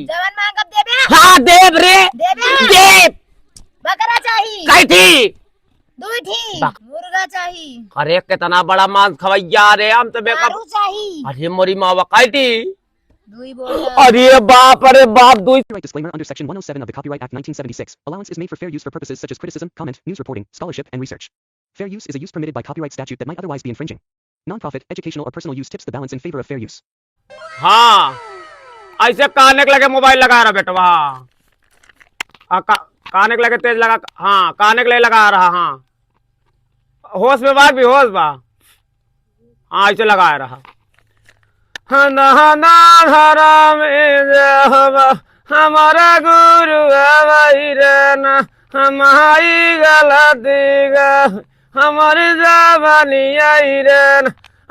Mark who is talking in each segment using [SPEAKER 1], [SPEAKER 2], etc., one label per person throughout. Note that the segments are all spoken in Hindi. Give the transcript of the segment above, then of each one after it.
[SPEAKER 1] जवन मांगब देबे।
[SPEAKER 2] हाँ देव रे
[SPEAKER 1] देबे।
[SPEAKER 2] देव।
[SPEAKER 1] बकरा चाहिए।
[SPEAKER 2] कई थी
[SPEAKER 1] दूठी।
[SPEAKER 2] बक-
[SPEAKER 1] मुर्गा चाहिए।
[SPEAKER 2] अरे कितना बड़ा मांस खवैया रे हम तो बेकब।
[SPEAKER 1] दारू चाहिए।
[SPEAKER 2] अरे मोरी मावा कई थी।
[SPEAKER 1] दुई बोतल।
[SPEAKER 2] अरे बाप दो।
[SPEAKER 3] Copyright disclaimer under Section 107 of the Copyright Act 1976. Allowance is made for fair use for purposes such as criticism, comment, news reporting, scholarship, and research. Fair use is a use permitted by copyright statute that might otherwise be infringing. Non-profit, educational, or personal use tips the balance in favor of fair use.
[SPEAKER 2] हाँ ऐसे काने के लगे मोबाइल लगा रहा बेटा। हाँ काने के लगे तेज लगा। हाँ काने के लिए लगा रहा। हाँ होश में बात भी होश बा। हाँ ऐसे लगा रहा। हमारा गुरु हमारी गलती हमारी जबानी आई रे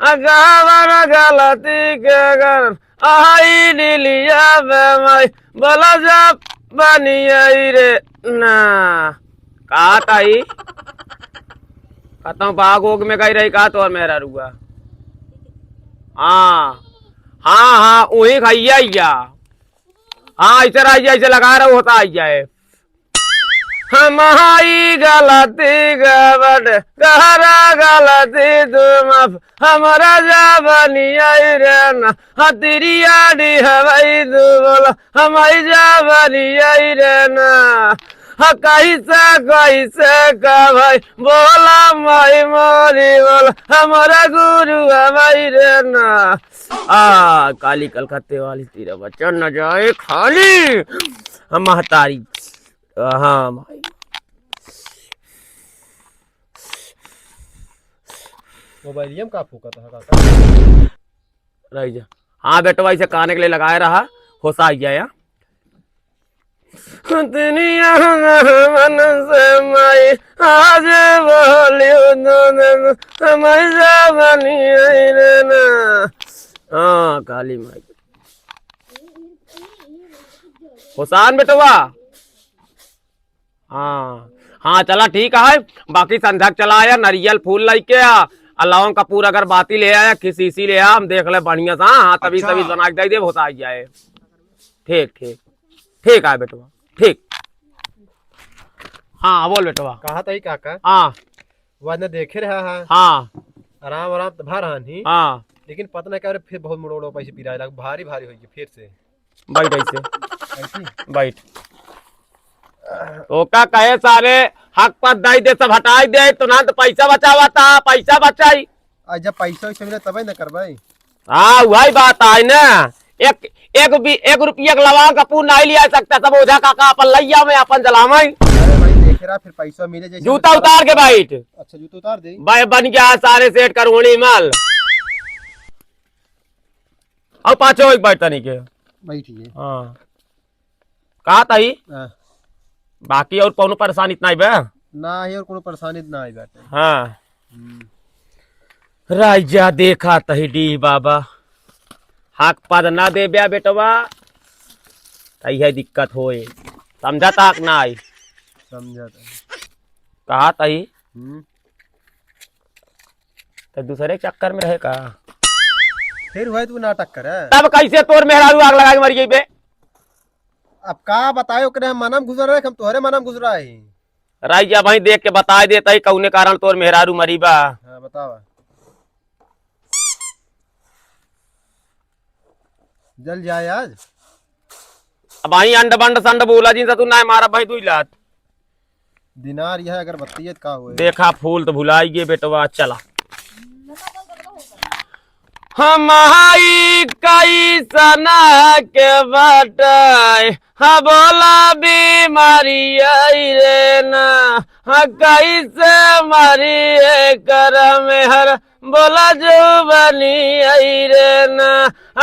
[SPEAKER 2] अगर गलती के कारण आई लिया बेमाई बोला जब बनी आई रे ना कहा ताई कहता हूँ बाग ओग में गई रही कहा तो और मेरा रुआ। हाँ हाँ हाँ वही खाइया। हाँ ऐसे रहिए ऐसे लगा रहा होता आई जाए। हमारी गलती गबड़ गहरा गलती तुम हमारा जाबनी आई रे ना तेरी आड़ी हवाई तू बोला हमारी जाबनी आई रे ना कैसे का भाई बोला माई मोरी बोला हमारा गुरु हमारी रे ना काली कलकत्ते वाली तेरा बच्चा न जाए खाली हम महतारी। हाँ भाई
[SPEAKER 4] मोबाइल का फूका था काका
[SPEAKER 2] रह जा। हाँ बेटा भाई से काने के लिए लगाए रहा होसा आ गया। मन से माई आज बोली ना। हाँ काली माई हुसान बेटवा। हाँ हाँ चला ठीक है। बाकी संध्या चला आया नरियल फूल लेके अलावा कपूर अगर बाती ले आया किसी ले आया हम देख ले बढ़िया सा। हाँ तभी
[SPEAKER 4] अच्छा।
[SPEAKER 2] तभी बना के दे दे होता आ जाए। ठीक ठीक ठीक है बेटवा ठीक। हाँ बोल बेटवा।
[SPEAKER 4] कहा था ही काका
[SPEAKER 2] हाँ
[SPEAKER 4] वह न देखे रहा है
[SPEAKER 2] हाँ
[SPEAKER 4] आराम आराम तो भर रहा
[SPEAKER 2] हाँ
[SPEAKER 4] लेकिन पता नहीं क्या फिर बहुत मुड़ोड़ो पैसे पी रहा भारी भारी होगी फिर से
[SPEAKER 2] बैठ ऐसे
[SPEAKER 4] ऐसी
[SPEAKER 2] बैठ। तो का कहे सारे हक पर दाई दे सब हटाई दे तो ना तो पैसा बचावा था पैसा बचाई।
[SPEAKER 4] आज जब पैसा वैसा मिले तब ही न कर भाई।
[SPEAKER 2] हाँ वही बात है ना। एक रुपया के लवा कपूर नहीं लिया सकता सब ओझा काका अपन लैया में अपन जलावा।
[SPEAKER 4] अरे भाई देख रहा फिर पैसा मिले जैसे
[SPEAKER 2] जूता उतार के बैठ।
[SPEAKER 4] अच्छा जूता उतार दे
[SPEAKER 2] भाई बन गया सारे सेट करूणी मल और पांचों एक बैठता नहीं के।
[SPEAKER 4] बैठिए
[SPEAKER 2] हाँ कहा था ही बाकी और कौन परेशानी इतना ही बे
[SPEAKER 4] ना ही और कोनो परेशानी ना आई बाटे।
[SPEAKER 2] हाँ राजा देखा तही डी बाबा हक पद ना दे ब्या बेटवा तही दिक्कत होए समझा तक ना आई
[SPEAKER 4] समझा
[SPEAKER 2] कहा तही तो दूसरे चक्कर में रहे का
[SPEAKER 4] फिर हुआ तू नाटक कर
[SPEAKER 2] तब कैसे तोर मेहरारू आग लगा के मर गई बे।
[SPEAKER 4] अब का बतायो करे हम मनम गुजर रहे हम तोहरे मनम गुजरा है।
[SPEAKER 2] राजा भाई देख के बता देता ही कौने कारण तोर मेहरारू मरी बा।
[SPEAKER 4] हाँ बतावा जल जाए आज
[SPEAKER 2] अब भाई अंड बंड संड बोला जी तू ना मारा भाई तू लात
[SPEAKER 4] दिनार यह अगर बत्तीयत का हुए
[SPEAKER 2] देखा फूल तो भुलाई गए बेटवा चला। हमारी कई सना के बटाई हाँ बोला बीमारी आई रे ना हाँ कैसे मरी कर में हर बोला जो बनी आई रे ना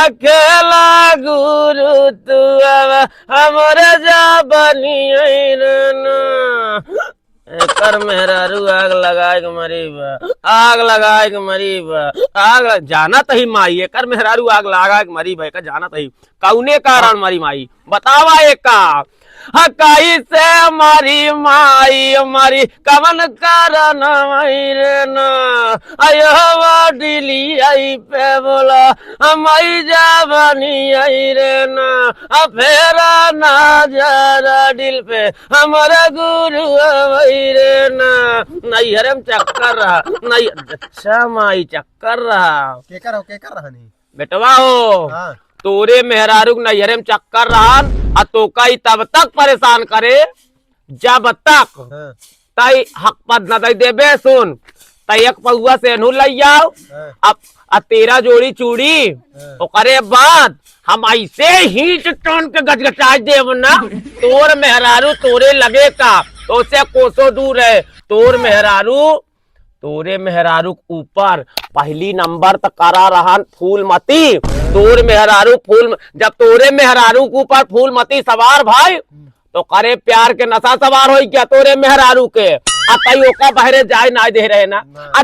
[SPEAKER 2] अकेला गुरु तू अब हमारे जा बनी आई रे ना कर मेहरारू आग लगाए के मरी बा आग लगाए के मरी बा आग जाना तही माई कर मेहरारू आग लगा के मरी बा जाना तही कौने कारण मरी माई बतावा एक का कैसे मारी माई मारी कवन कारण रे ना आयो दिली आई पे बोला हमारी जवानी आई रे ना फेरा ना जरा दिल पे हमारा गुरु आई रे ना नहीं हरम चक्कर रहा नहीं अच्छा माई चक्कर रहा
[SPEAKER 4] के कर रहा नहीं
[SPEAKER 2] बेटवा हो
[SPEAKER 4] हाँ
[SPEAKER 2] तोरे मेहरारू नैहरे में चक्कर रहन आ तो कई तब तक परेशान करे जब तक
[SPEAKER 4] हाँ
[SPEAKER 2] तई हक पद न दई देबे सुन तई एक पौआ से नू लई आओ
[SPEAKER 4] हाँ
[SPEAKER 2] अब तेरा जोड़ी चूड़ी ओकरे बाद हम ऐसे ही टन के गजगचा देव ना तोर मेहरारू तोरे लगे का तो से कोसो दूर है तोरे मेहरारू ऊपर पहली नंबर तक करा रहा फूलमती तोर मेहरारू फूल जब तोरे मेहरारू के ऊपर फूलमती सवार भाई तो करे प्यार के नशा सवार हो क्या तोरे मेहरारू के तई ओका बहरे जाए ना दे रहे ना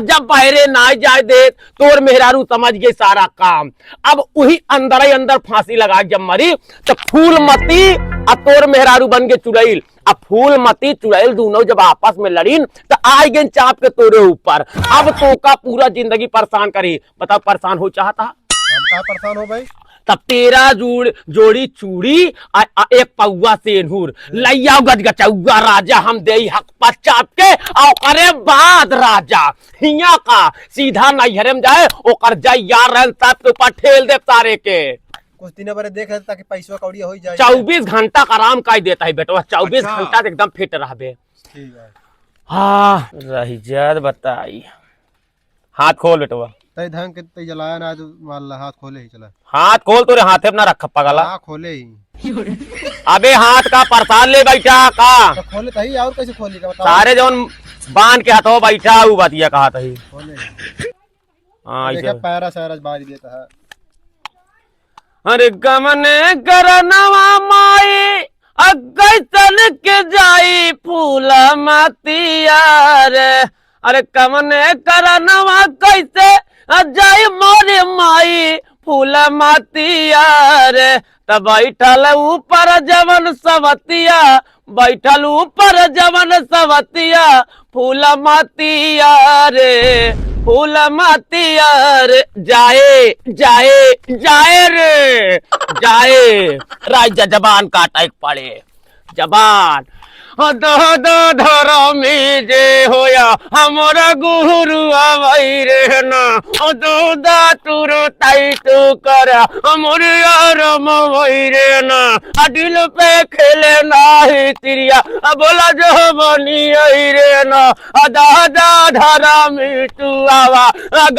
[SPEAKER 2] जब बहरे ना जाए दे तोर मेहरारू समझ गए सारा काम अब वही अंदर ही अंदर फांसी लगा जब मरी तो फूलमती अब तोर मेहरारू बन के चुड़ैल अब फूलमती चुड़ैल दोनों जब आपस में लड़ीन तो आई गए चाप के तोरे ऊपर अब तो का पूरा जिंदगी परेशान करी बताओ परेशान हो चाहता
[SPEAKER 4] हम कहाँ परेशान हो भाई
[SPEAKER 2] तब तेरा जोड़ी चूड़ी एक पौआ सेनूर लैया गजगचौआ राजा हम दे हक पर चाप के और करे बाद राजा हिया का सीधा नैहरे में जाए ओकर जाय यार रहन सब के ऊपर ठेल दे सारे के
[SPEAKER 4] कुछ दिन बारे देख ताकि पैसा कौड़ी हो जाए
[SPEAKER 2] 24 घंटा का आराम का देता है बेटा 24 घंटा एकदम फिट रहबे
[SPEAKER 4] ठीक है
[SPEAKER 2] हाँ रही जात बताई हाथ खोल बेटवा
[SPEAKER 4] तय ढंग के तय जलाया ना तो मान हाथ खोले ही चला
[SPEAKER 2] हाथ खोल तोरे हाथे अपना रख पगला
[SPEAKER 4] हाँ खोले ही
[SPEAKER 2] अबे हाथ का परसान ले बैठा का
[SPEAKER 4] तो खोले तही और कैसे खोली का बताओ
[SPEAKER 2] सारे जौन बांध के हाथों बैठा वो बातिया कहा तही
[SPEAKER 4] खोले
[SPEAKER 2] हाँ
[SPEAKER 4] देखा पैरा सारा बाज देता है
[SPEAKER 2] अरे गमन करनवा माई कैसन के जाई फूल मतिया रे अरे कमन करनवा कैसे जाई मोरे माई फूल मतिया रे तब बैठल ऊपर जवन सवतिया फूल मतिया रे फूल मतिया रे जाए रे राजा जबान काटा एक पड़े जबान धरमी जे होया हमारा गुरु आवई रे ना तुरु ताई तू कर हमर यार मवई रे ना दिल पे खेले नाही तिरिया बोला जो बनी आई रे ना दादा धरमी तू आवा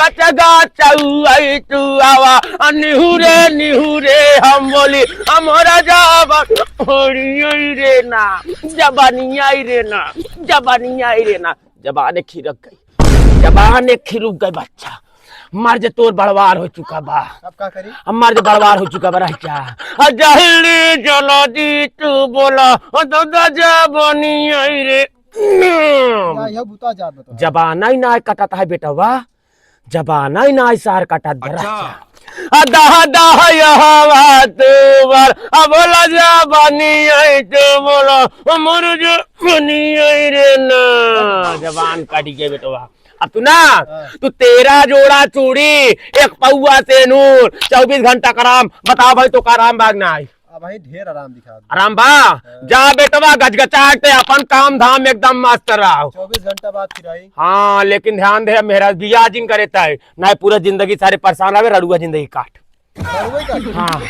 [SPEAKER 2] गच गचई तू आवा निहुरे हम बोली हमारा जाबा रे ना जबानी आई रे ना जबान खिरक गई बच्चा मर जे तोर बड़वार हो चुका बा
[SPEAKER 4] अब क्या करी
[SPEAKER 2] अब मर जे बड़वार हो चुका बा रह क्या जल्दी चलो जी तू बोला दादा जबानी आई रे
[SPEAKER 4] यह बुता जात बता
[SPEAKER 2] जबाना ही ना कटाता है बेटा वाह जबाना ही ना सार कटा बोला जबानी आई तो बोला मुर्ज बनी आई रे ना जबान काटी गई बेटवा अब तू ना तू तेरा जोड़ा चूड़ी एक पौआ से नूर 24 घंटा का आराम बताओ भाई तो का आराम भागना आई
[SPEAKER 4] अब भाई ढेर आराम दिखा
[SPEAKER 2] आराम बा जा बेटवा गजगचा के अपन काम धाम एकदम मस्त रहो
[SPEAKER 4] 24 घंटा बाद फिर आई
[SPEAKER 2] हाँ लेकिन ध्यान दे मेरा बिया जिन करे तय ना पूरा जिंदगी सारे परेशान रहे रड़ुआ जिंदगी काट
[SPEAKER 4] रड़ुआ काट
[SPEAKER 2] हाँ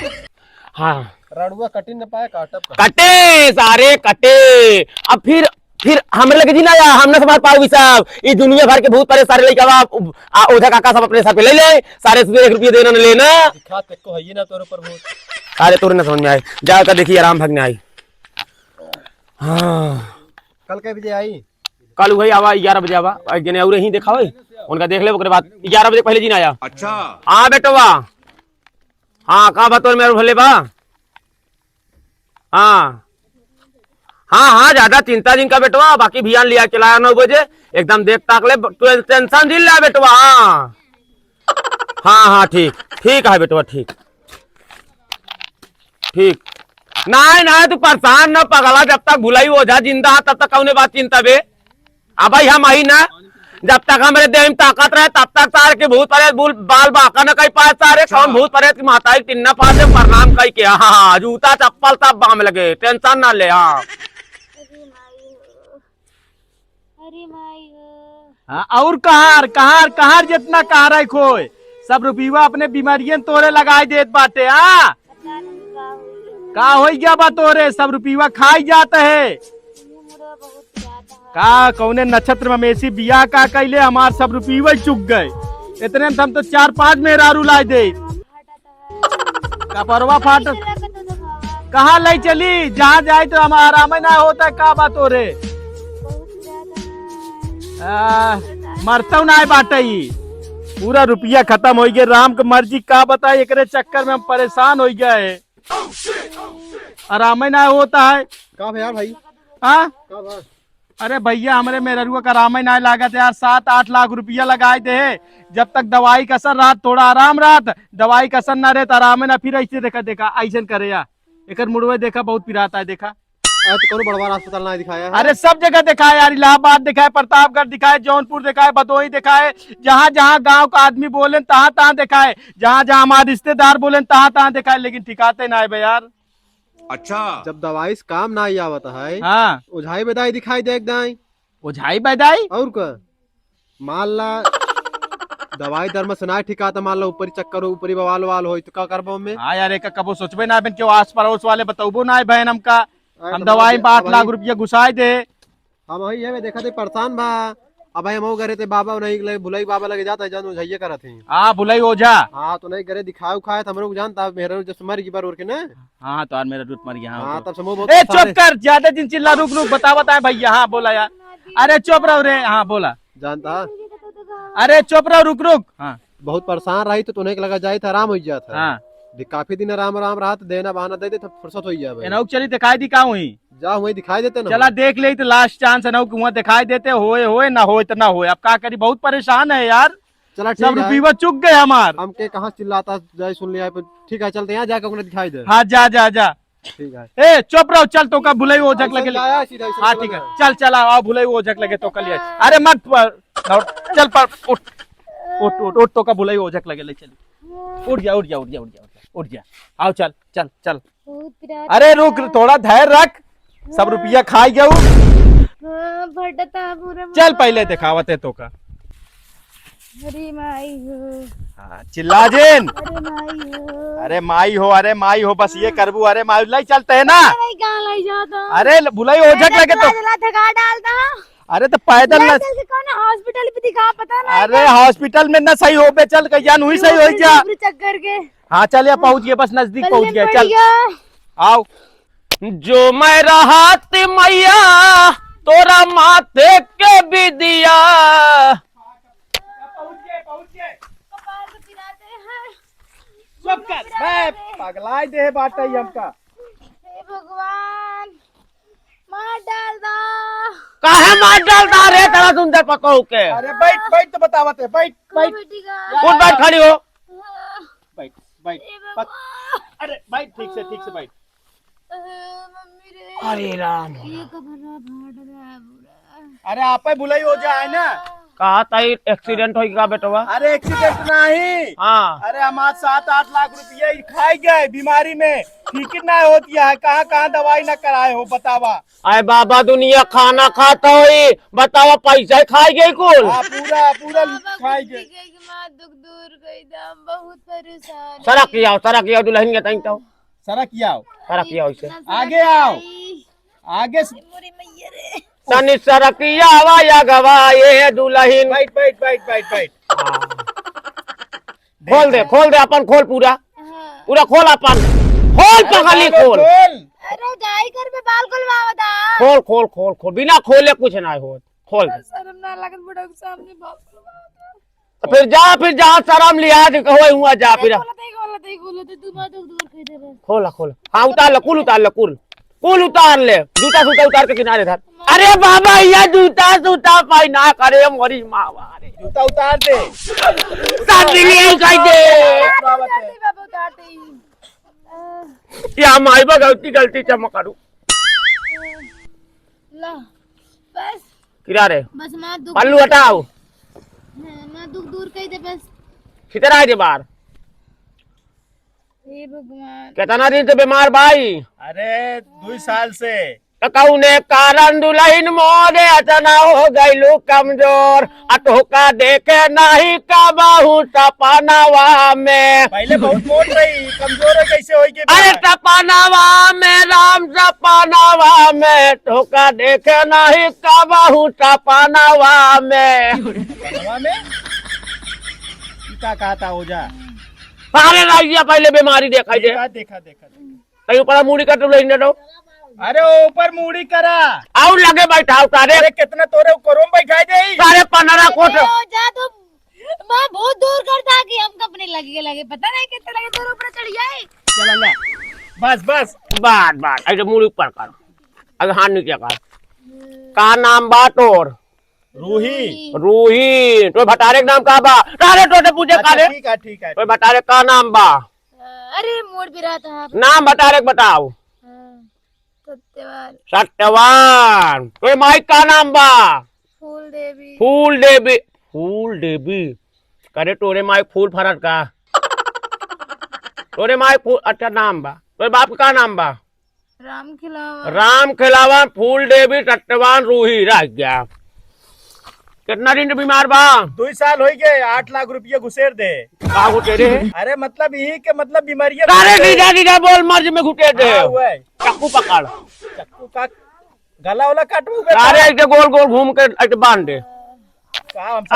[SPEAKER 2] हाँ
[SPEAKER 4] रड़ुआ कटिन न पाए काटब
[SPEAKER 2] कटे सारे कटे अब फिर हमरे लगे जी ना या हमने समाज पाओगी साहब इस दुनिया भर के भूत परे सारे लेके ओझा काका सब अपने सर पे ले ले सारे 1 रुपये देना लेना
[SPEAKER 4] दिखा तक को है ना तोरे पर भूत
[SPEAKER 2] सारे तोरे ना समझ में आए जाकर देखिए आराम भागने आई हाँ
[SPEAKER 4] कल के बजे आई
[SPEAKER 2] कल वही आवा 11 बजे आवा जने और ही देखा भाई उनका देख ले ओकरे बाद 11 बजे पहले जी ना आया
[SPEAKER 5] अच्छा
[SPEAKER 2] हाँ बेटवा हाँ का बतौर मेरे भले बा हाँ ज्यादा चिंता जिनका बेटवा बाकी भियान लिया चलाया 9 बजे एकदम देख ताक ले टेंशन दिल लिया बेटवा हाँ ठीक है बेटवा ठीक नहीं नहीं तू परेशान न पगला, जब तक भुलाई ओझा जिंदा है तब तक कौने बात चिंता बे। अब भाई हम आई ना, जब तक हमारे देह में ताकत रहे तब तक सारे के भूत प्रेत बाल बाका न कही पाए, सारे कौन भूत प्रेत की माता तिन्ना पासे प्रणाम कही के। हाँ जूता चप्पल सब बाम लगे, टेंशन ना ले। हाँ
[SPEAKER 1] अरे माई हो।
[SPEAKER 5] हाँ, और कहार जितना कहा रहे खोए सब रुपीवा अपने बीमारियन तोरे लगाई देत बाटे। हाँ
[SPEAKER 1] पता नहीं का हुई।
[SPEAKER 5] का हो गया बा तोरे, सब रुपीवा खाई जाते है।
[SPEAKER 1] उम्र बहुत ज्यादा है।
[SPEAKER 5] का कौने नक्षत्र में मेसी बिया का कैले हमार सब रुपीवा चुक गए। इतने में हम तो 4-5 मेहरारू लाई दे। कपरवा फाट कहाँ ले चली, जहाँ जाए तो हम आराम ना होता है। का बात हो रे, मरता ना बाटे ही, पूरा रुपया खत्म हो गया। राम की मर्जी का बताए, एक चक्कर में हम परेशान हो गया है। आराम ना होता है।
[SPEAKER 4] का भैया भाई?
[SPEAKER 5] हाँ
[SPEAKER 4] का भा?
[SPEAKER 5] अरे भैया हमारे मेहरुआ का आराम ना लागत यार। 7-8 लाख रुपया लगाए दे। जब तक दवाई का असर रात थोड़ा आराम रात, दवाई का असर ना रहे तो आराम ना। फिर ऐसे देखा ऐसा करे यार, एक मुड़वे देखा बहुत पिराता है। देखा
[SPEAKER 4] तो कौन बड़वार अस्पताल ना दिखाया है?
[SPEAKER 5] अरे सब जगह दिखाए यार, इलाहाबाद दिखाए, प्रतापगढ़ दिखाए, जौनपुर दिखाए, भदोही दिखाए, जहाँ जहाँ गांव का आदमी बोले तहाँ तहाँ दिखाए, जहाँ जहाँ हमारे रिश्तेदार बोले तहाँ तहाँ दिखाए, लेकिन ठिकाते ना है बे यार।
[SPEAKER 2] अच्छा
[SPEAKER 4] जब दवाई से काम ना आवत है,
[SPEAKER 5] हाँ
[SPEAKER 4] ओझाई बेदाई दिखाई दे दाई
[SPEAKER 5] ओझाई बैदाई
[SPEAKER 4] और का मान ला दवाई दर से ना ठिका तो मान लो ऊपरी चक्कर ऊपरी बवाल वाल हो तो का करबो में?
[SPEAKER 5] हाँ यार एक कबो सोचबे ना बहन, क्यों आस पड़ोस वाले बताबो ना है बहन हमका। हम दवाई में 8 लाख रुपया घुसाए दे।
[SPEAKER 4] हम वही है देखा थे परेशान बा। अब भाई हम करे थे बाबा नहीं लगे, भुलाई बाबा लगे जाता है जान ओझाइये करत है।
[SPEAKER 5] हाँ बुलाई ओझा।
[SPEAKER 4] हाँ तो नहीं करे दिखाओ खाए हम लोग जानता मेरा जब मर की बार और के ना।
[SPEAKER 5] हाँ तो यार मेरा दूध मर गया।
[SPEAKER 4] हाँ
[SPEAKER 5] हाँ
[SPEAKER 4] तब समूह
[SPEAKER 5] ए चुप कर, ज्यादा दिन चिल्ला, रुक बता भैया। हाँ बोला यार, अरे चुप रहो रे। हाँ बोला,
[SPEAKER 4] जानता
[SPEAKER 5] अरे चुप रहो, रुक। हाँ
[SPEAKER 4] बहुत परेशान रही तो तुन्हें लगा जाए था आराम हो जाता।
[SPEAKER 5] हाँ
[SPEAKER 4] काफी दिन आराम रहा तो देना बहाना दे दे तो फुर्सत हो जाए।
[SPEAKER 5] एनौक चली दिखाई दी का हुई,
[SPEAKER 4] जा वही दिखाई देते ना।
[SPEAKER 5] चला देख ले तो लास्ट चांस है वहाँ दिखाई देते। होए ना होए तो ना होए, अब क्या करी, बहुत परेशान है यार।
[SPEAKER 4] चला
[SPEAKER 5] सब
[SPEAKER 4] ठीक है,
[SPEAKER 5] रुपये चुक गए हमार।
[SPEAKER 4] हम के कहाँ चिल्लाता जाए सुन लिया। ठीक है चलते यहाँ जाकर उन्हें दिखाई दे।
[SPEAKER 5] हाँ जा।
[SPEAKER 4] ठीक है
[SPEAKER 5] ए चुप रहो, चल तो का भुलाई वो झक लगे।
[SPEAKER 4] लाया सीधा ऐसे
[SPEAKER 5] हाँ ठीक है चल आओ, भुलाई वो झक लगे तो कल। अरे मत चल पर उठ तो का भुलाई वो झक लगे ले। चल उठ जा आओ चल।
[SPEAKER 1] बहुत पिराता
[SPEAKER 5] अरे रुक, थोड़ा धैर्य रख, सब रुपया खाई गया।
[SPEAKER 1] हाँ, फटता पूरा।
[SPEAKER 5] चल पहले दिखावत है तो का।
[SPEAKER 1] अरे माई हो।
[SPEAKER 5] हाँ, चिल्ला जेन।
[SPEAKER 1] अरे माई हो।
[SPEAKER 5] अरे माई हो बस ये करबू। अरे माई लाई चलते है ना।
[SPEAKER 1] नहीं कहाँ लाई जाता।
[SPEAKER 5] अरे भुलाई ओझक लगे तो।
[SPEAKER 1] थका डालता।
[SPEAKER 5] अरे तो पैदल न।
[SPEAKER 1] कौन हॉस्पिटल पे दिखा पता ना।
[SPEAKER 5] अरे हॉस्पिटल में न सही हो बे, चल कहीं हुई सही हो क्या।
[SPEAKER 1] चक्कर के।
[SPEAKER 5] हाँ चल या पहुंच गए, बस नजदीक पहुंच गए। चल
[SPEAKER 1] बढ़िया।
[SPEAKER 5] आओ।
[SPEAKER 2] जो मैं राहत मैया तोरा माथे के भी दिया।
[SPEAKER 5] पगलाई दे बाटे हमका।
[SPEAKER 1] हे भगवान, मार डाल दा।
[SPEAKER 2] काहे मार डालता रे तेरा सुंदर पको के।
[SPEAKER 5] अरे बैठ तो बतावत है। बैठ
[SPEAKER 1] बेटी का।
[SPEAKER 2] उठ बैठ खड़ी हो।
[SPEAKER 5] बैठ। अरे बैठ ठीक से बैठ।
[SPEAKER 1] मम्मी रे।
[SPEAKER 2] अरे राम,
[SPEAKER 1] ये कबरा भाट रहा है पूरा।
[SPEAKER 5] अरे आप बुलाई हो जाए ना।
[SPEAKER 2] कहा था एक्सीडेंट हो गया बेटवा।
[SPEAKER 5] अरे एक्सीडेंट नहीं।
[SPEAKER 2] हाँ
[SPEAKER 5] अरे हमारे 7-8 लाख रुपये खाई गए बीमारी में। ठीक ना होती है, कहाँ दवाई ना कराए हो बतावा।
[SPEAKER 2] अरे बाबा दुनिया खाना खाता हो, बतावा पैसा खाई गई कुल।
[SPEAKER 5] हाँ पूरा खाई गए।
[SPEAKER 1] दुख दूर गई था, बहुत परेशान।
[SPEAKER 2] सड़क आओ दुल्हन के तई तो
[SPEAKER 5] सड़क आओ,
[SPEAKER 2] सड़क आओ इसे
[SPEAKER 5] आगे आओ, आगे
[SPEAKER 1] मोरी मैया रे।
[SPEAKER 2] सनी सड़किया हवा या गवा ये दुल्हन।
[SPEAKER 5] बैठ।
[SPEAKER 2] खोल दे अपन, खोल पूरा
[SPEAKER 1] हाँ।
[SPEAKER 2] खोल अपन, खोल पगली खोल।
[SPEAKER 1] अरे जाई कर में बाल खुलवावा था।
[SPEAKER 2] खोल बिना खोले कुछ ना हो। खोल दे
[SPEAKER 1] शर्म ना लगत बुढ़ा के सामने बाल खुलवावा था।
[SPEAKER 2] तो फिर जा शर्म लिहाज हुआ जा फिर।
[SPEAKER 1] खोलते तू बात दूर कर दे बस।
[SPEAKER 2] खोल हाँ उतार ले कुल उतार ले। जूता उतार के किनारे धर। अरे बाबा ये जूता पहना करे मोरी मावा।
[SPEAKER 5] जूता उतार दे।
[SPEAKER 2] शादी लिए कह दे।
[SPEAKER 1] बाबा उतारते ही।
[SPEAKER 2] या माई बा गलती गलती चमक करू
[SPEAKER 1] ला बस
[SPEAKER 2] किरा रे
[SPEAKER 1] बस मैं दुख
[SPEAKER 2] पल्लू हटाओ
[SPEAKER 1] मैं दुख दूर कही दे बस
[SPEAKER 2] किधर आए थे बाहर
[SPEAKER 1] हे भगवान
[SPEAKER 2] कितना दिन से बीमार भाई
[SPEAKER 5] अरे 2 साल से
[SPEAKER 2] कौने कारण दुल्हन मोरे अचना हो गईलू कमजोर अटोका देखे नहीं का बाहू सपनावा में
[SPEAKER 5] पहले बहुत मोट रही, कमजोर है कैसे होई के
[SPEAKER 2] अरे सपनावा में राम सपनावा में ठोका देखे नहीं का बाहू सपनावा में
[SPEAKER 5] बनवा में क्या कहा था ओझा?
[SPEAKER 2] सारे राज्य पहले बीमारी देखा दे
[SPEAKER 5] देखा देखा देखा
[SPEAKER 2] कहीं ऊपर मूड़ी का दुल्हन दो
[SPEAKER 5] अरे ऊपर मूड़ी करा
[SPEAKER 2] और लगे बैठाओ सारे
[SPEAKER 5] अरे कितना तोरे करोम बैठाई दे
[SPEAKER 2] सारे 15 कोट
[SPEAKER 1] जा तो मैं बहुत दूर करता कि हम अपने लगे पता नहीं कितने लगे दूर ऊपर चढ़ जाए
[SPEAKER 5] चला ला बस बस
[SPEAKER 2] बात ऐसे मूड़ी ऊपर कर अगर हाथ नीचे कर का नाम बा तोर
[SPEAKER 5] रूही
[SPEAKER 2] रूही तो भटारे का नाम का बा सारे टोटे पूछे काले
[SPEAKER 5] ठीक है
[SPEAKER 2] तो भटारे का नाम बा
[SPEAKER 1] अरे मोड़ भी रहा था
[SPEAKER 2] नाम भटारे बताओ
[SPEAKER 1] सत्यवान
[SPEAKER 2] सत्यवान तो माई का नाम बा
[SPEAKER 1] फूल देवी
[SPEAKER 2] फूल देवी करे तोरे माई फूल फरत का तोरे माई फूल अच्छा नाम बा तोरे बाप का नाम बा राम खिलावन फूल देवी सत्यवान रूही रह गया कितना दिन से बीमार बा
[SPEAKER 5] 2 साल हो गए 8 लाख रुपया घुसेर दे
[SPEAKER 2] का घुटे दे
[SPEAKER 5] अरे मतलब यही के मतलब बीमारियां
[SPEAKER 2] सारे दीदा बोल मर्ज में घुटे दे
[SPEAKER 5] हुआ है
[SPEAKER 2] चक्कू पकड़
[SPEAKER 5] चक्कू का गला वाला काटू
[SPEAKER 2] सारे ऐसे गोल गोल घूम के ऐसे बांध दे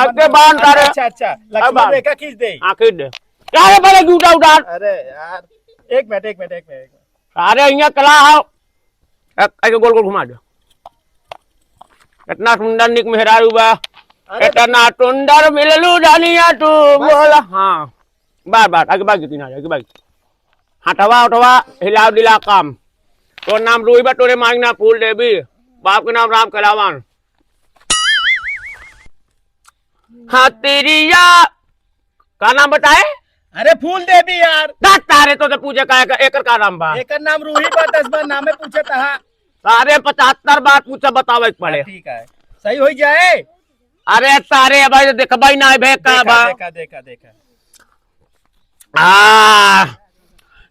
[SPEAKER 2] आगे बांध सारे
[SPEAKER 5] अच्छा लक्ष्मण रेखा खींच दे
[SPEAKER 2] आखिर दे सारे पहले जूता उतार
[SPEAKER 5] अरे यार एक मिनट
[SPEAKER 2] सारे यहाँ कला आओ ऐसे गोल गोल घुमा दे इतना सुंदर निक मेहरारू बा इतना सुंदर मिललू जानिया तू बोला हाँ बार आगे बाग तीन आगे बाग हटवा हिलाव दिला काम तो नाम रूही बा तोरे मांगना फूल देवी बाप के नाम राम कलावन हाँ तेरिया का नाम बताए
[SPEAKER 5] अरे फूल देवी यार
[SPEAKER 2] तारे तो पूछे का एकर का नाम बा
[SPEAKER 5] एक नाम रूही बा 10 बार नामे पूछे था
[SPEAKER 2] सारे 75 बार पूछा बतावे पड़े
[SPEAKER 5] ठीक है सही हो जाए
[SPEAKER 2] अरे सारे भाई देखबा ना भे का बा
[SPEAKER 5] देखा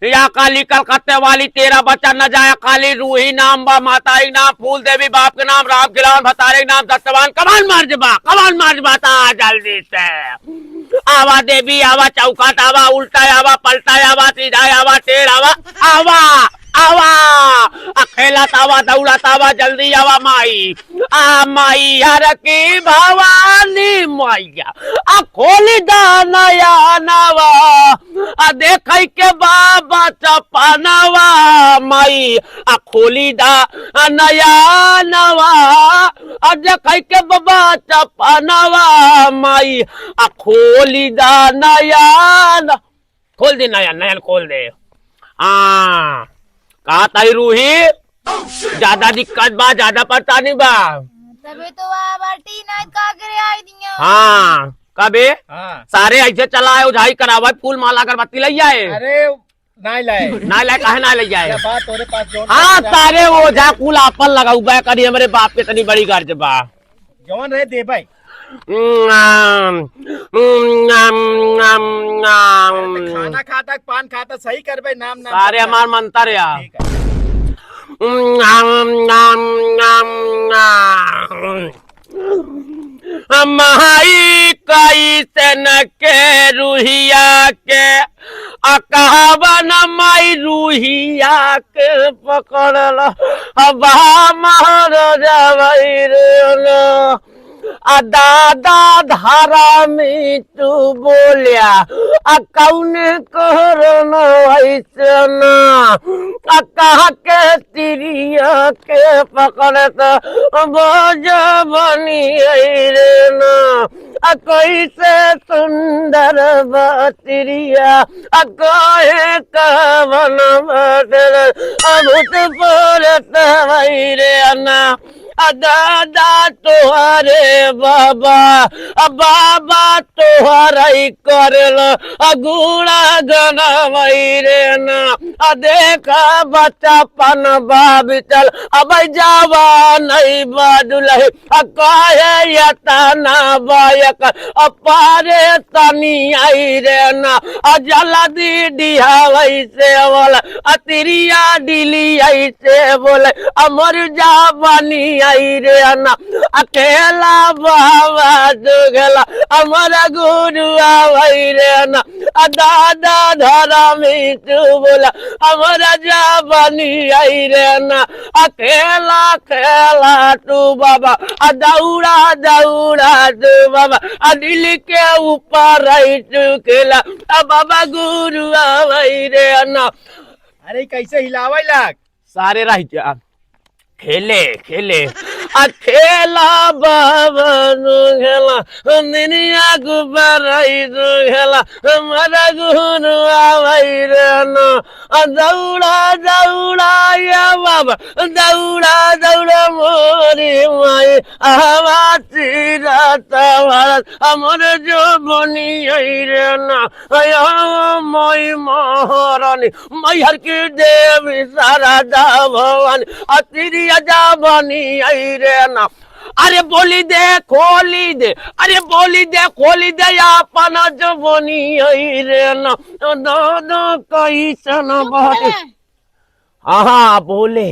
[SPEAKER 2] या काली कलकत्ते वाली तेरा बच्चा न जाए काली रूही नाम बा माताई नाम फूल देवी बाप के नाम राम खिलावन भतारे नाम सत्यवान कमान मार्ज बा ता जल्दी से आवा देवी आवा चौकाट आवा उल्टा आवा पलटा आवा सीधा आवा टेढ़ आवा खेला तावा दौड़ा तावा जल्दी आवा माई माई हर की भवानी मैया खोली दानया नवा देख के बाबा चपनवा माई खोली दा नया नवा देख के बाबा चपनवा माई खोली दा नया खोल दे नया खोल दे कहा ताई रूही ज्यादा दिक्कत बा ज्यादा परेशानी बा
[SPEAKER 1] तबे तो बाटी ना का करे आई दिया
[SPEAKER 2] हाँ कबे
[SPEAKER 5] हाँ
[SPEAKER 2] सारे ऐसे चला है उझाई करावा फूल माला अगरबत्ती ले जाए
[SPEAKER 5] अरे नहीं लाए
[SPEAKER 2] काहे ना ले जाए
[SPEAKER 5] बात तोरे पास जो
[SPEAKER 2] हाँ सारे ओझा कुल आपन लगाऊ करी हमारे बाप के तनी बड़ी गर्ज बा
[SPEAKER 5] जवन रहे दे भाई खाना खाता पान खाता सही करबे नाम
[SPEAKER 2] सारे हमार मंत्र या माई कैसे न के रूहिया के अकावन माई रूहिया के पकड़ल हवा महाराजा दादा धारा में तू बोलिया कौन करन ऐसन कहा के तिरिया के पकड़त बोझ बनी रे न कैसे सुंदर बतिरिया कहे कवन बदल अभूत बोलत रे अन्ना दादा तोहरे बाबा बाबा तोहर करल गुड़ा जनवई रे ना देखा बच्चा पन बाब चल अब जावा नहीं बादुल कहे यतना बायक अपारे तनी आई रे ना जल्दी डिहावई से बोल अतिरिया डिली आई से बोले अमर जा बनी आई रे ना अकेला बाबा दुगला अमर गुरु आई रे ना दादा धरा मिटू बोला अमर जा बनी आई रे ना अकेला खेला तू बाबा दौड़ा दौड़ा तू बाबा दिल के ऊपर आई चुकेला बाबा गुरु आई रे ना।
[SPEAKER 5] अरे कैसे हिलावे लाग
[SPEAKER 2] सारे रह जा खेले खेले खेला बाबा खेला दुनिया गुब्बाराई खेला हमारा गुरु आई रे ना दौड़ा दौड़ा या बाबा दौड़ा दौड़ा मोरी माई आवाज़ भारत हमर जो बनी आई रे ना मई महारानी मैहर की देवी शारदा भवानी अतिरी अजा बनी आई रे ना। अरे बोली दे खोली दे अरे बोली दे खोली दे अपना जो बनी आई रे ना दादा कैसन बात हाँ बोले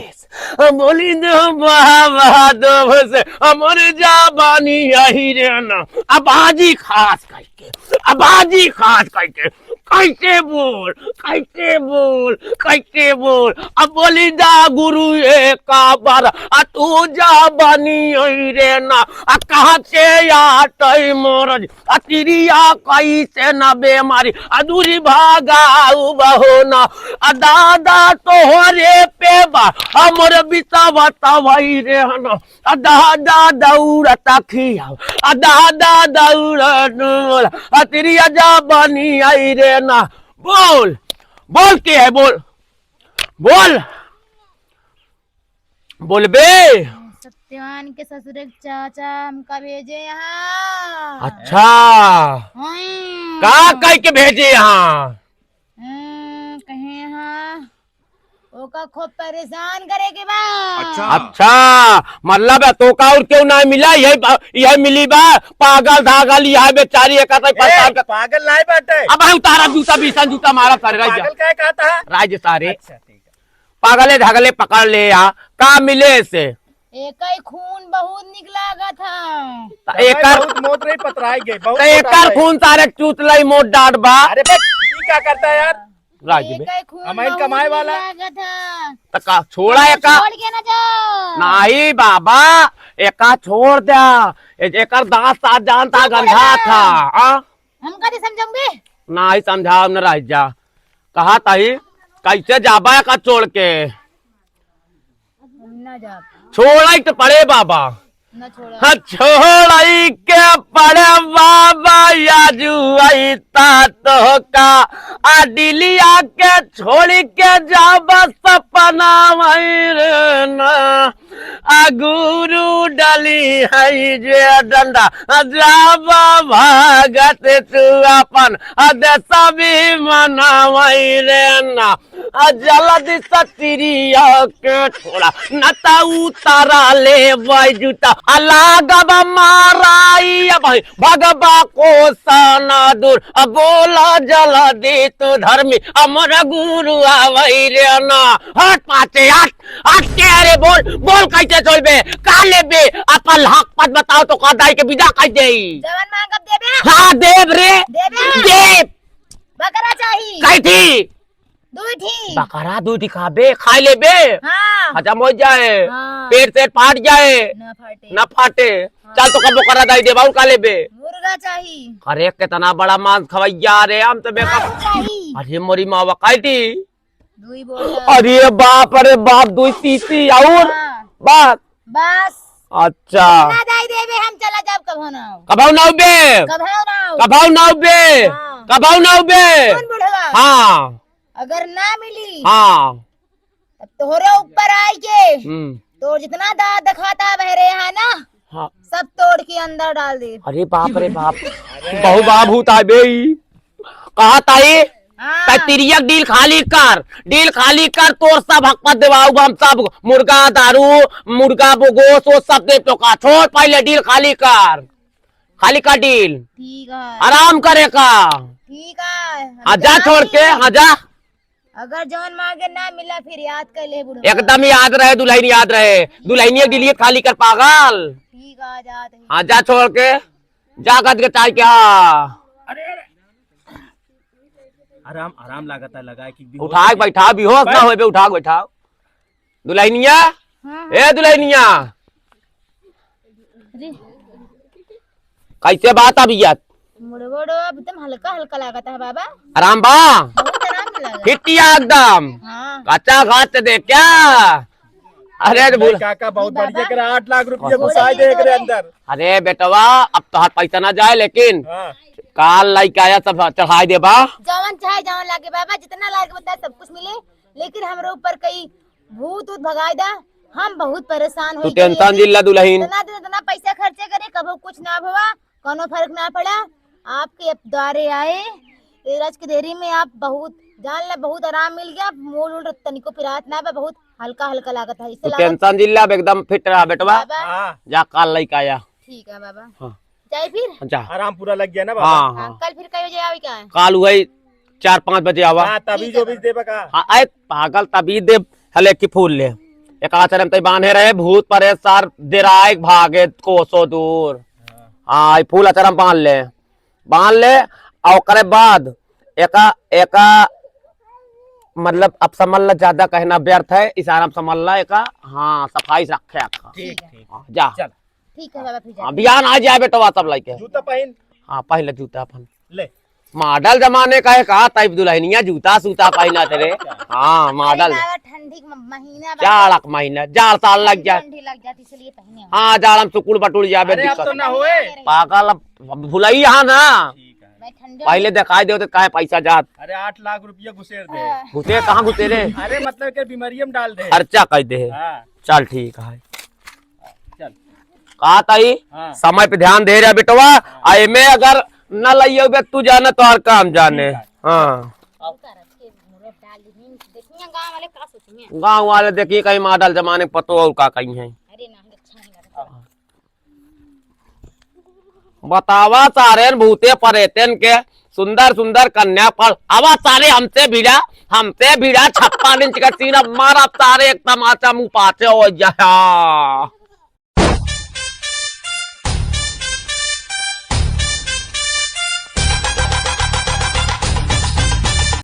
[SPEAKER 2] बोली दे बाबा दो से अमर जा बनी आई रे ना आबाजी खास करके आबाजी खास करके कैसे बोल कैसे बोल कैसे बोल अब बोली दा गुरु एक बार तू जा बनी रे ना कहाँ से आटई मोरज तिरिया कैसे ना बेमारी अधूरी भागाऊ बहो ना दादा तोहरे पे बा हमर बिता बतावई रे ना दादा दौड़ता खियाओ दादा दौड़ तिरिया जा बनी आई रे ना। बोल बोल के है बोल बोल बोल बे
[SPEAKER 1] सत्यवान के ससुर के चाचा हमका भेजे यहाँ।
[SPEAKER 2] अच्छा का कह के भेजे यहाँ
[SPEAKER 1] कहे यहाँ ओका खूब परेशान करे के बाद।
[SPEAKER 2] अच्छा मतलब तो का और क्यों ना मिला यही मिली बा पागल धागल यह बेचारी एक
[SPEAKER 5] पागल नहीं बैठे
[SPEAKER 2] अब उतारा जूता बीसा जूता मारा कर
[SPEAKER 5] पागल क्या कहता है
[SPEAKER 2] राज्य सारे
[SPEAKER 5] अच्छा, ठीक है।
[SPEAKER 2] पागले धागले पकड़ ले या का मिले से
[SPEAKER 1] एक ही खून बहुत निकला था
[SPEAKER 2] एकर
[SPEAKER 5] मोट रही पतराई गई बहुत
[SPEAKER 2] एकर खून सारे चूत लाई मोट डांट बा।
[SPEAKER 5] अरे क्या करता है यार
[SPEAKER 2] राज्य में
[SPEAKER 5] अमाइन कमाए वाला
[SPEAKER 2] तका छोड़ा एका
[SPEAKER 1] छोड़ के ना जाओ
[SPEAKER 2] नहीं बाबा एका छोड़ दिया एकर दांत साथ जानता गंधा था
[SPEAKER 1] हम कभी समझोगे
[SPEAKER 2] नहीं समझाओ न रह जा कहा ताही कैसे जाबा का छोड़ के
[SPEAKER 1] ना जा
[SPEAKER 2] छोड़ा तो पड़े बाबा
[SPEAKER 1] ना छोड़ा
[SPEAKER 2] हाँ छोड़ाई के पड़े बाबा याजू आई तो का डिलिया के छोड़ के जाबा सपना गुरु डली है जे डंडा जाबा भागत तू अपन सभी मनावई रे ना जल्दी सतिरिया के छोड़ा नता उतारा ले जूता अलागब माराई भाई भगवा को साना दूर बोला जला दे तो धर्मी अमर गुरु आवई रे ना हट पाते हट के अरे बोल बोल कैसे चलबे का लेबे अपन हक पद बताओ तो कदाई के विदा कह देई
[SPEAKER 1] जवन मांग अब देबे
[SPEAKER 2] हां देव रे देव
[SPEAKER 1] बकरा चाहिए
[SPEAKER 2] कैथी
[SPEAKER 1] दूठी
[SPEAKER 2] बकरा दूधी खाबे खा लेबे
[SPEAKER 1] हाँ
[SPEAKER 2] हजम हो जाए
[SPEAKER 1] हाँ।
[SPEAKER 2] पेट से फाट जाए
[SPEAKER 1] न
[SPEAKER 2] फाटे चल तो कबो करा दाई दे बाउल का लेबे
[SPEAKER 1] मुर्गा चाहिए
[SPEAKER 2] अरे कितना बड़ा मांस खवैया रे हम तो बेका
[SPEAKER 1] चाहिए
[SPEAKER 2] अरे मोरी माँ वकाइटी
[SPEAKER 1] दुई बोल
[SPEAKER 2] अरे बाप दुई तीसी और बात
[SPEAKER 1] बस
[SPEAKER 2] अच्छा
[SPEAKER 1] ना दाई देबे हम चला जाब कभो ना
[SPEAKER 2] कभाऊ ना बे कभाऊ ना बे
[SPEAKER 1] हाँ।
[SPEAKER 2] कभाऊ ना बे
[SPEAKER 1] कौन बुढ़वा
[SPEAKER 2] हाँ
[SPEAKER 1] अगर ना मिली
[SPEAKER 2] हाँ
[SPEAKER 1] तब तोहरे ऊपर आई के तो जितना दांत दिखाता बहरे यहाँ ना
[SPEAKER 2] हाँ।
[SPEAKER 1] सब तोड़ के अंदर डाल दे।
[SPEAKER 2] अरे बाप रे बाप, बहु बाप भूता बे। कहा ताई
[SPEAKER 1] हाँ।
[SPEAKER 2] तिरियक डील खाली कर तोर सब हक पर देवाऊ हम सब मुर्गा दारू मुर्गा गोश्त वो सब दे तो का छोड़ पहले डील खाली कर डील।
[SPEAKER 1] ठीक है।
[SPEAKER 2] आराम करे का।
[SPEAKER 1] ठीक है।
[SPEAKER 2] हाँ जा छोड़ के, हाँ जा।
[SPEAKER 1] अगर जौन मांगे ना मिला फिर याद कर ले बुढ़वा।
[SPEAKER 2] एकदम याद रहे, दुल्हन याद रहे, दुल्हनिया के लिए खाली कर पागल।
[SPEAKER 1] ठीक है जा।
[SPEAKER 2] हाँ जा छोड़ के, जा गद के चाय क्या।
[SPEAKER 5] आराम आराम लागत है लगा कि
[SPEAKER 2] उठा के बैठा, बेहोश ना होए बे, उठा के बैठा दुल्हनिया। ए दुल्हनिया कैसे बात अबियत?
[SPEAKER 1] मुड़बड़ो एकदम हल्का हल्का लागत है बाबा।
[SPEAKER 2] आराम बा,
[SPEAKER 1] बहुत आराम लगा।
[SPEAKER 2] हिटिया एकदम
[SPEAKER 1] हाँ।
[SPEAKER 2] कच्चा घाट दे क्या। अरे बोल
[SPEAKER 5] काका बहुत बढ़िया करे 8 लाख रुपया घुसाए दे एकरे अंदर।
[SPEAKER 2] अरे बेटवा अब तो हाथ पैसा ना जाए, लेकिन
[SPEAKER 5] हाँ।
[SPEAKER 2] काल लाइक आया सब चढ़ाई दे बा।
[SPEAKER 1] जवन चाहे जवन लागे बाबा, जितना लागे बता सब कुछ मिले, लेकिन हमरे ऊपर कई भूत उत भगाए दा। हम बहुत परेशान
[SPEAKER 2] तू
[SPEAKER 1] हो
[SPEAKER 2] टेंशन जिल्ला दुल्हन।
[SPEAKER 1] इतना पैसा खर्चे करे कभी कुछ ना हुआ, कोनो फर्क ना पड़ा। आपके अब द्वारे आए राज की देरी में, आप बहुत जान ले, बहुत आराम मिल गया। मूल उल तनिको पिरात ना बा, बहुत हल्का हल्का लागत है।
[SPEAKER 2] तू टेंशन जिल्ला एकदम फिट रहा बेटवा।
[SPEAKER 1] बाबा
[SPEAKER 5] हाँ।
[SPEAKER 2] जा काल लाइक आया।
[SPEAKER 1] ठीक है बाबा।
[SPEAKER 2] हाँ।
[SPEAKER 1] जाए फिर।
[SPEAKER 2] जा
[SPEAKER 5] आराम पूरा लग गया ना बाबा।
[SPEAKER 2] हाँ
[SPEAKER 1] हाँ,
[SPEAKER 2] हाँ
[SPEAKER 1] कल फिर कई बजे आवे क्या है?
[SPEAKER 2] काल वही 4-5 बजे आवा।
[SPEAKER 5] हाँ, तभी जो भी दे बका।
[SPEAKER 2] हाँ आए पागल तभी दे हले की फूल ले एक आचरण तय बांधे रहे भूत परेशान देराय भागे कोसो दूर। हाँ फूल आचरण बांध ले और करे बाद एका मतलब अब समझ ज्यादा कहना व्यर्थ है, इशारा में समझ ला एका। हाँ सफाई से रखे रखा।
[SPEAKER 5] ठीक
[SPEAKER 2] हाँ, जा
[SPEAKER 5] चल
[SPEAKER 1] ठीक है बाबा फिर जा।
[SPEAKER 2] हाँ बिहान आ जाए बेटवा सब लाइके।
[SPEAKER 5] जूता पहन
[SPEAKER 2] हाँ पहले जूता अपन
[SPEAKER 5] ले।
[SPEAKER 2] मॉडल जमाने का है कहा टाइप दुल्हनिया जूता सूता पहना तेरे। हाँ मॉडल
[SPEAKER 1] बाबा ठंडी का महीना बा,
[SPEAKER 2] जाड़ महीना जाड़ साल लग जाए।
[SPEAKER 1] ठंडी लग जाती इसलिए पहने हैं।
[SPEAKER 2] हाँ जाड़ हम सुकुड़ बटुड़ जाबे
[SPEAKER 5] अरे अब तो
[SPEAKER 2] दिक्कत
[SPEAKER 5] ना होए।
[SPEAKER 2] पागल अब भुलाई यहाँ ना
[SPEAKER 5] ठीक है।
[SPEAKER 1] मैं ठंडे
[SPEAKER 2] पहले दिखाई दे कहा पैसा जात
[SPEAKER 5] अरे 8 लाख रुपया घुसेर दे।
[SPEAKER 2] घुसे कहाँ घुसे रे
[SPEAKER 5] अरे मतलब के बीमारी में डाल दे।
[SPEAKER 2] खर्चा कह दे।
[SPEAKER 5] हाँ
[SPEAKER 2] चल ठीक है
[SPEAKER 5] चल।
[SPEAKER 2] कहा ताई
[SPEAKER 5] हाँ।
[SPEAKER 2] समय पे ध्यान दे रहा बेटवा। आई में अगर न लाइयो बे तू जाने तो और काम जाने। हाँ
[SPEAKER 1] गाँव वाले का सोचेंगे?
[SPEAKER 2] गाँव वाले देखिए कहीं मॉडल जमाने पतो और का कहीं है।
[SPEAKER 1] अरे ना अच्छा नहीं लगता।
[SPEAKER 2] बतावा सारे भूते परेतन के सुंदर सुंदर कन्या पर आवा सारे हमसे भिड़ा 56 इंच का सीना मारा सारे एक तमाचा मुंह पाचे हो जा।